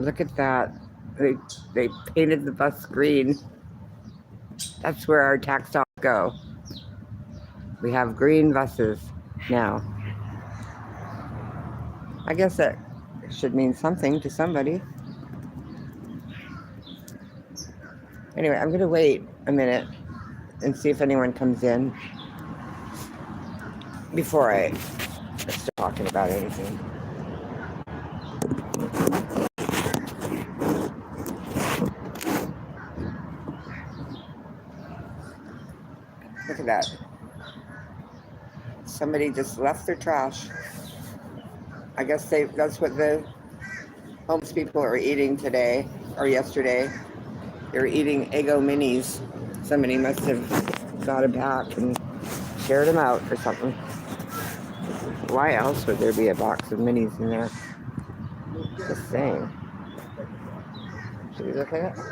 Look at that. They, they painted the bus green. That's where our tax dollars go. We have green buses now. I guess that should mean something to somebody. Anyway, I'm going to wait a minute and see if anyone comes in before I start talking about anything. Look at that. Somebody just left their trash. I guess that's what the homeless people are eating today or yesterday. They were eating Eggo minis. Somebody must have got a pack and shared them out or something. Why else would there be a box of minis in there? Just saying. Should we look at it?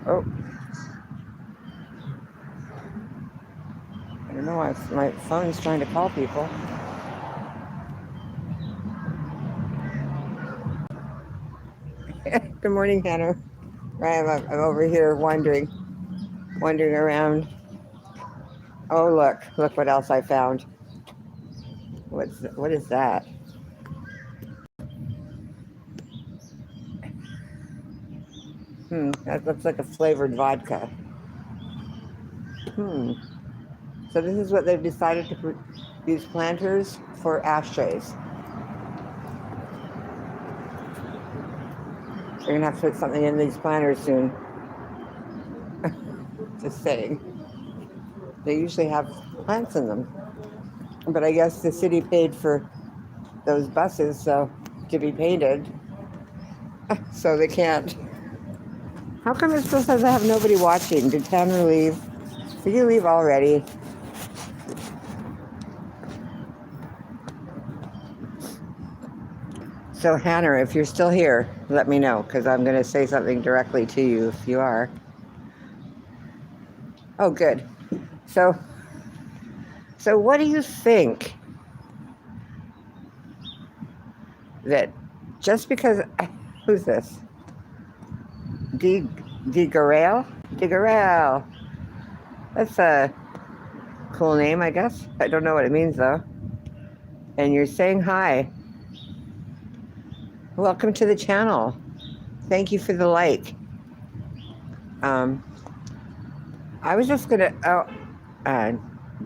Oh. I don't know why my phone's trying to call people. Good morning, Hannah. I'm over here wandering around. Oh, look what else I found. What is that? That looks like a flavored vodka. So this is what they've decided to use planters for ashtrays. They're gonna have to put something in these planters soon. Just saying. They usually have plants in them. But I guess the city paid for those buses to be painted. So they can't. How come it still says I have nobody watching? Did Tanner leave? Did you leave already? So Hannah, if you're still here, let me know, because I'm going to say something directly to you if you are. Oh, good. So what do you think? That just because, who's this? DeGarelle? That's a cool name, I guess. I don't know what it means, though. And you're saying hi. Welcome to the channel. Thank you for the like. I was just gonna.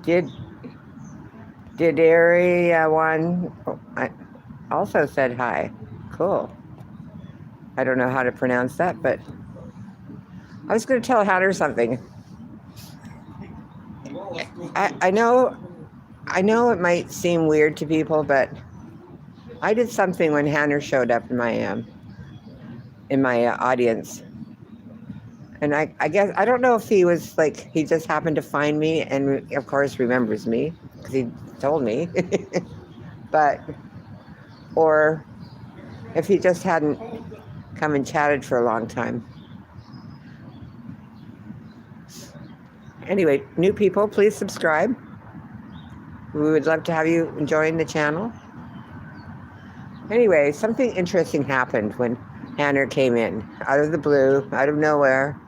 Did everyone I also said hi. Cool. I don't know how to pronounce that, but I was going to tell Hannah something. I know it might seem weird to people, but I did something when Hannah showed up in my audience. And I guess, I don't know if he was like, he just happened to find me and of course remembers me because he told me, or if he just hadn't come and chatted for a long time. Anyway, new people, please subscribe. We would love to have you join the channel. Anyway, something interesting happened when Hannah came in, out of the blue, out of nowhere,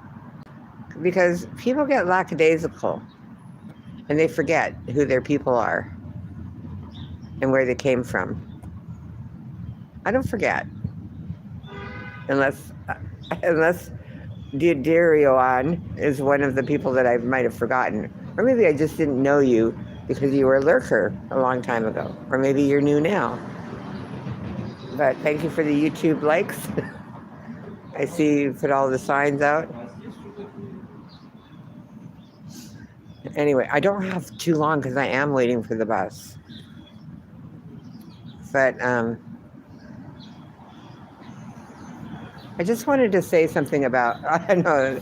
because people get lackadaisical and they forget who their people are and where they came from. I don't forget, unless Dierioan is one of the people that I might have forgotten. Or maybe I just didn't know you because you were a lurker a long time ago. Or maybe you're new now. But thank you for the YouTube likes. I see you put all the signs out. Anyway, I don't have too long because I am waiting for the bus. But I just wanted to say something about, I don't know,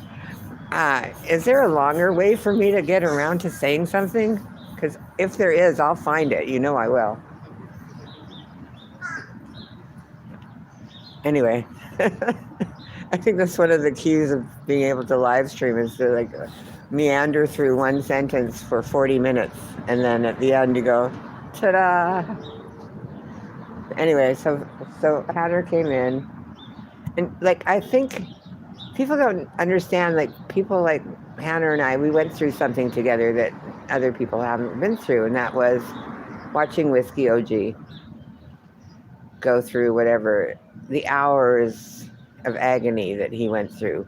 is there a longer way for me to get around to saying something? Because if there is, I'll find it. You know I will. Anyway, I think that's one of the keys of being able to live stream is to like meander through one sentence for 40 minutes, and then at the end you go, ta-da! Anyway, so Hatter came in, and like I think people don't understand, like people like Hannah and I, we went through something together that other people haven't been through, and that was watching Whiskey OG go through whatever the hours of agony that he went through,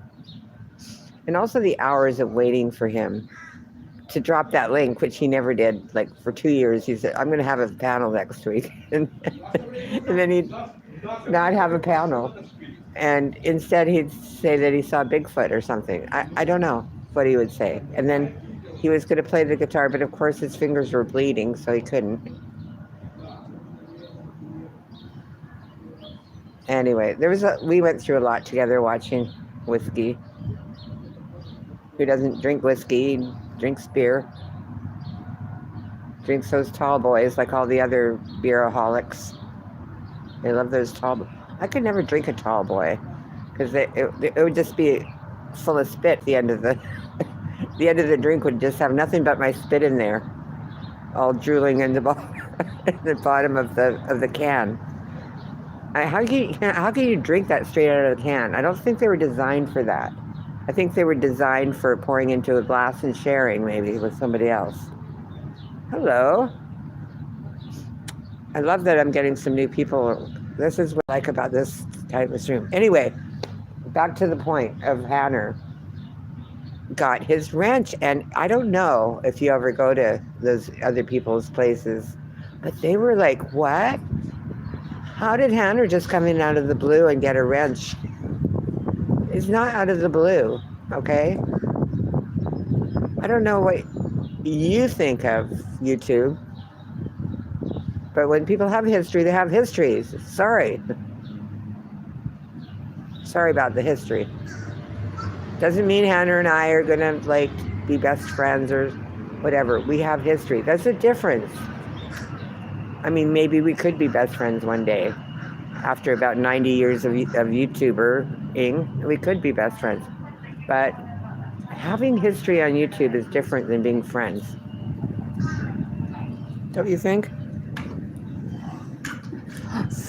and also the hours of waiting for him to drop that link, which he never did. Like for 2 years, he said, "I'm going to have a panel next week," and then he'd not have a panel, and instead he'd say that he saw Bigfoot or something. I don't know what he would say, and then he was going to play the guitar, but of course his fingers were bleeding, so he couldn't. Anyway, we went through a lot together watching Whiskey. Who doesn't drink whiskey? Drinks beer. Drinks those tall boys like all the other beeraholics. They love those tall. I could never drink a tall boy because it would just be full of spit. The end of the the end of the drink would just have nothing but my spit in there, all drooling in the bottom of the can. How can you drink that straight out of the can? I don't think they were designed for that. I think they were designed for pouring into a glass and sharing maybe with somebody else. Hello. I love that I'm getting some new people. This is what I like about this type of stream. Anyway, back to the point of Hanner got his ranch, and I don't know if you ever go to those other people's places, but they were like, what? How did Hanner just come in out of the blue and get a wrench? It's not out of the blue, okay? I don't know what you think of YouTube, but when people have history, they have histories. Sorry about the history. Doesn't mean Hannah and I are gonna like be best friends or whatever. We have history. That's a difference. I mean, maybe we could be best friends one day. After about 90 years of YouTuber-ing, we could be best friends. But having history on YouTube is different than being friends. Don't you think?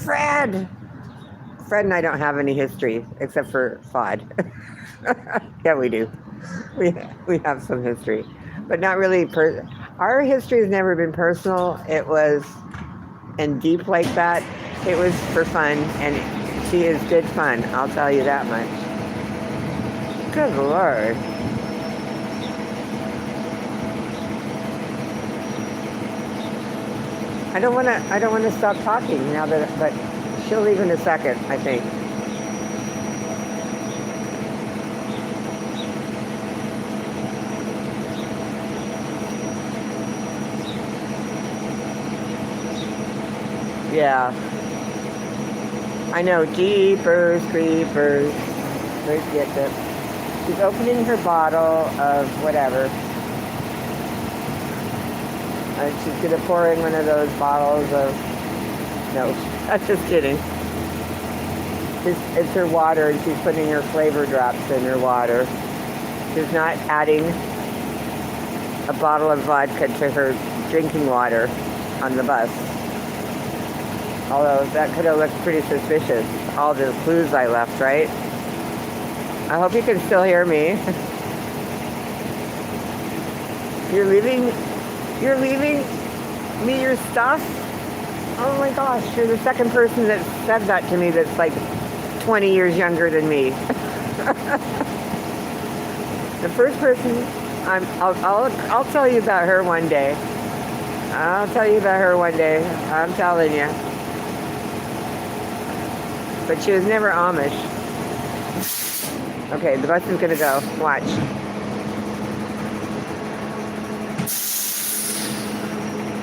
Fred and I don't have any history except for FOD. Yeah, we do. We have some history, but not really. Our history has never been personal. It was and deep like that. It was for fun, and she is good fun. I'll tell you that much. Good Lord. I don't want to stop talking now but she'll leave in a second, I think. Yeah. I know, jeepers, creepers. Forget it. She's opening her bottle of whatever. And she's going to pour in one of those bottles of... No, that's just kidding. It's her water, and she's putting her flavor drops in her water. She's not adding a bottle of vodka to her drinking water on the bus. Although that could have looked pretty suspicious. All the clues I left, right? I hope you can still hear me. You're leaving me your stuff? Oh my gosh, you're the second person that said that to me that's like 20 years younger than me. The first person, I'll tell you about her one day. I'll tell you about her one day. I'm telling you. But she was never Amish. Okay, the bus is gonna go. Watch.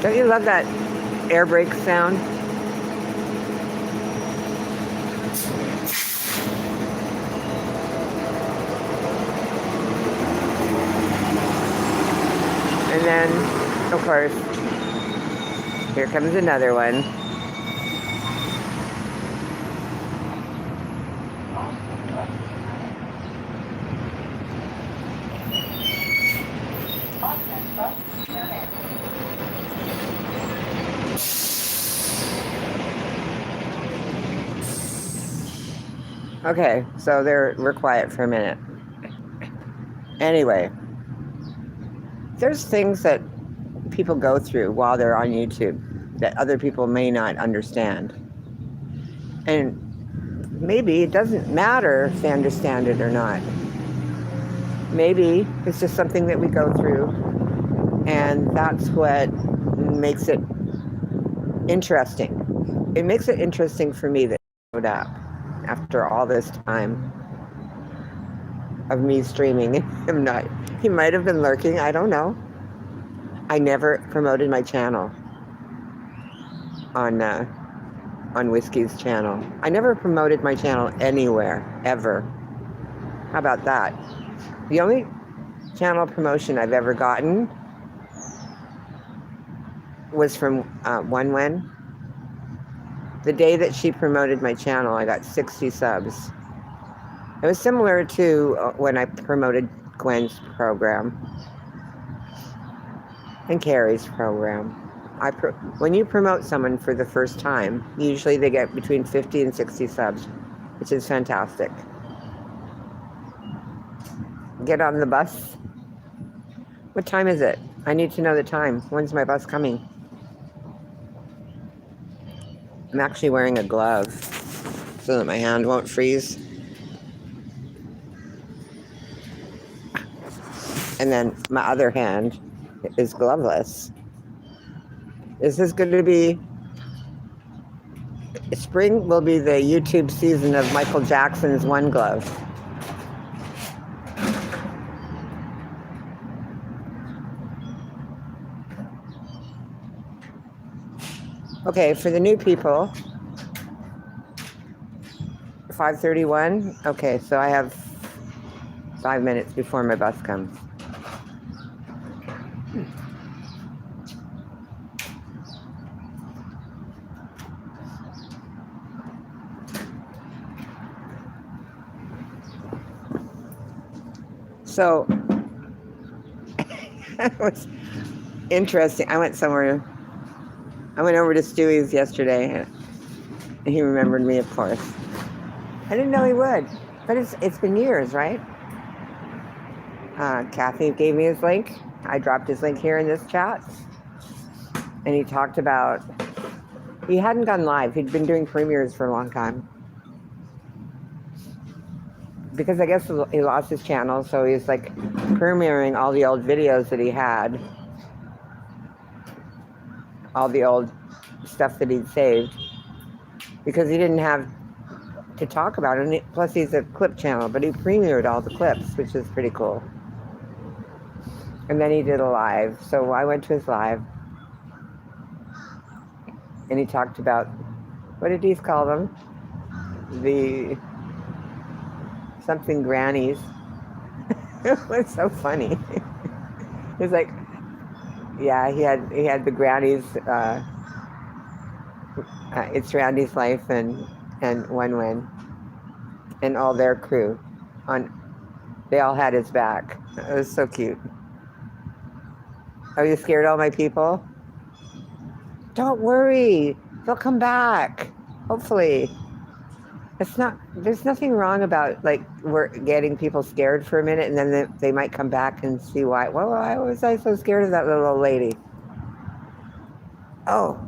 Don't you love that air brake sound? And then, of course, here comes another one. Okay, so we're quiet for a minute. Anyway, there's things that people go through while they're on YouTube that other people may not understand. And maybe it doesn't matter if they understand it or not. Maybe it's just something that we go through, and that's what makes it interesting. It makes it interesting for me that it showed up after all this time of me streaming. He might have been lurking, I don't know. I never promoted my channel on Whiskey's channel. I never promoted my channel anywhere, ever. How about that? The only channel promotion I've ever gotten was from Wen. The day that she promoted my channel, I got 60 subs. It was similar to when I promoted Gwen's program and Carrie's program. When you promote someone for the first time, usually they get between 50 and 60 subs, which is fantastic. Get on the bus. What time is it? I need to know the time. When's my bus coming? I'm actually wearing a glove so that my hand won't freeze. And then my other hand is gloveless. This is going to be, spring will be the YouTube season of Michael Jackson's One Glove. Okay, for the new people, 5:31. Okay, so I have 5 minutes before my bus comes. So it was interesting. I went over to Stewie's yesterday, and he remembered me, of course. I didn't know he would, but it's been years, right? Kathy gave me his link. I dropped his link here in this chat, and he talked about, he hadn't gone live. He'd been doing premieres for a long time. Because I guess he lost his channel, so he's like premiering all the old videos that he had. All the old stuff that he'd saved. Because he didn't have to talk about it. And plus he's a clip channel, but he premiered all the clips, which is pretty cool. And then he did a live. So I went to his live. And he talked about, what did he call them? The something grannies. It was so funny. It was like, yeah, he had the grannies, It's Randy's Life and Wen and all their crew. They all had his back. It was so cute. Are you scared of all my people? Don't worry, they'll come back. Hopefully. There's nothing wrong about like we're getting people scared for a minute and then they might come back and see why. Well, why was I so scared of that little old lady? Oh.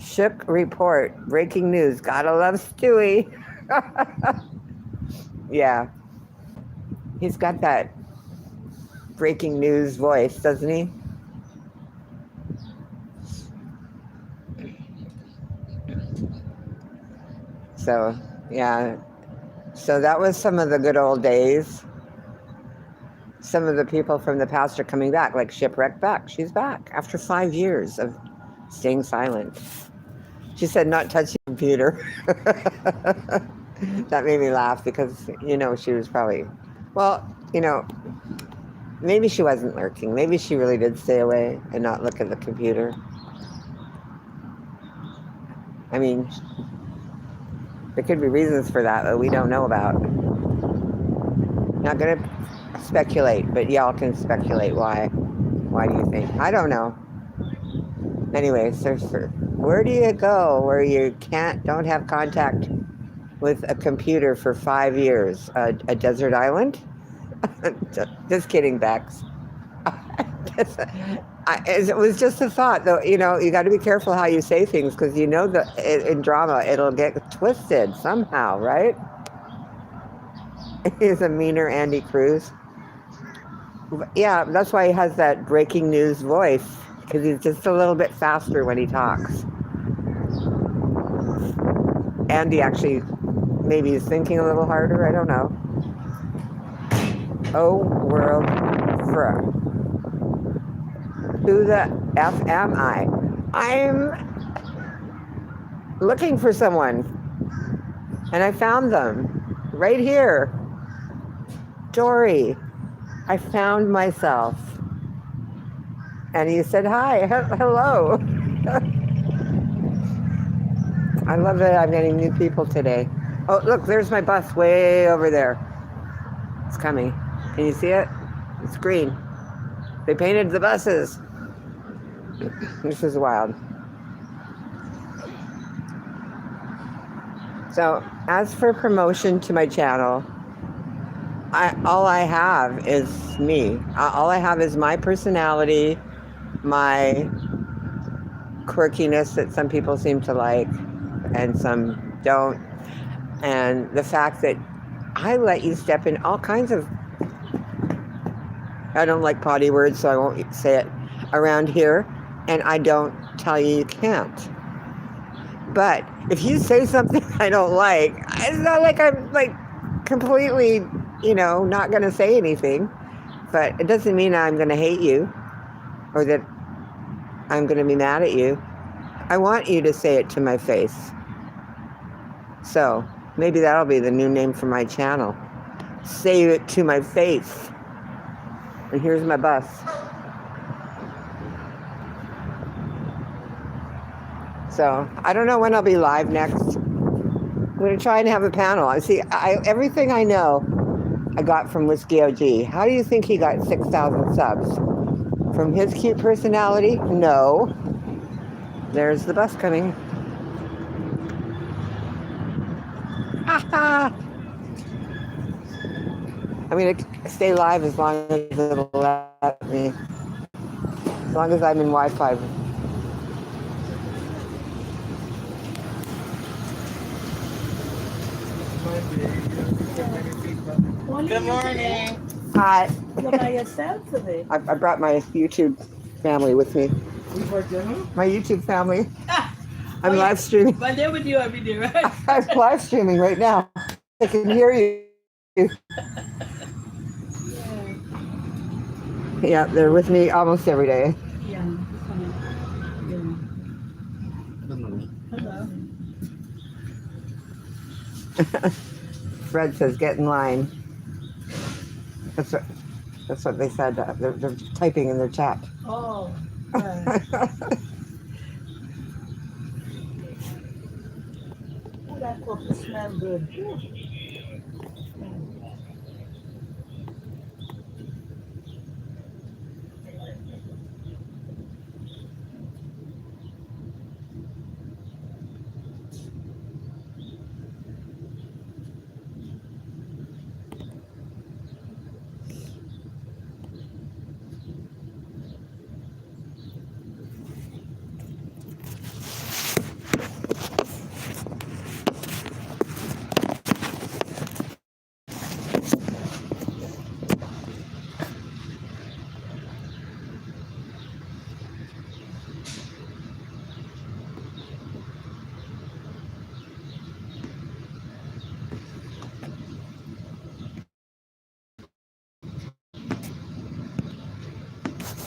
Shook report. Breaking news. Gotta love Stewie. Yeah. He's got that breaking news voice, doesn't he? So, yeah. So that was some of the good old days. Some of the people from the past are coming back, like Shipwreck Beck. She's back after 5 years of staying silent. She said not touch the computer. That made me laugh because, she was probably, maybe she wasn't lurking. Maybe she really did stay away and not look at the computer. I mean, there could be reasons for that that we don't know about. Not going to speculate, but y'all can speculate why. Why do you think? I don't know. Anyway, so where do you go where you don't have contact with a computer for 5 years. A desert island? Just kidding, Bex. It was just a thought, though. You know, you got to be careful how you say things because you know that in drama it'll get twisted somehow, right? He's a meaner Andy Cruz. Yeah, that's why he has that breaking news voice because he's just a little bit faster when he talks. Andy actually maybe is thinking a little harder. I don't know. Oh, world for who the F am I? I'm looking for someone, and I found them right here. Dory, I found myself. And you said hi. Hello. I love that I'm getting new people today. Oh, look, there's my bus way over there. It's coming. Can you see it? It's green. They painted the buses. This is wild. So, as for promotion to my channel, all I have is me. All I have is my personality, my quirkiness that some people seem to like and some don't, and the fact that I let you step in all kinds of, I don't like potty words, so I won't say it around here, and I don't tell you you can't. But if you say something I don't like, it's not like I'm like completely, you know, not going to say anything, but it doesn't mean I'm going to hate you or that I'm going to be mad at you. I want you to say it to my face. So maybe that'll be the new name for my channel. Say it to my face. And here's my bus. So I don't know when I'll be live next. I'm going to try and have a panel. Everything I know I got from Whiskey OG. How do you think he got 6,000 subs? From his cute personality? No. There's the bus coming. I'm going to stay live as long as it'll let me. As long as I'm in Wi-Fi. Good morning. Hi. You're by yourself today. I brought my YouTube family with me. My YouTube family. I'm live streaming. But they're with you every day, right? I'm live streaming right now. I can hear you. Yeah, they're with me almost every day. Yeah. Hello. Fred says, get in line. That's what they said. They're typing in their chat. Oh, right. Oh, that coffee smells good.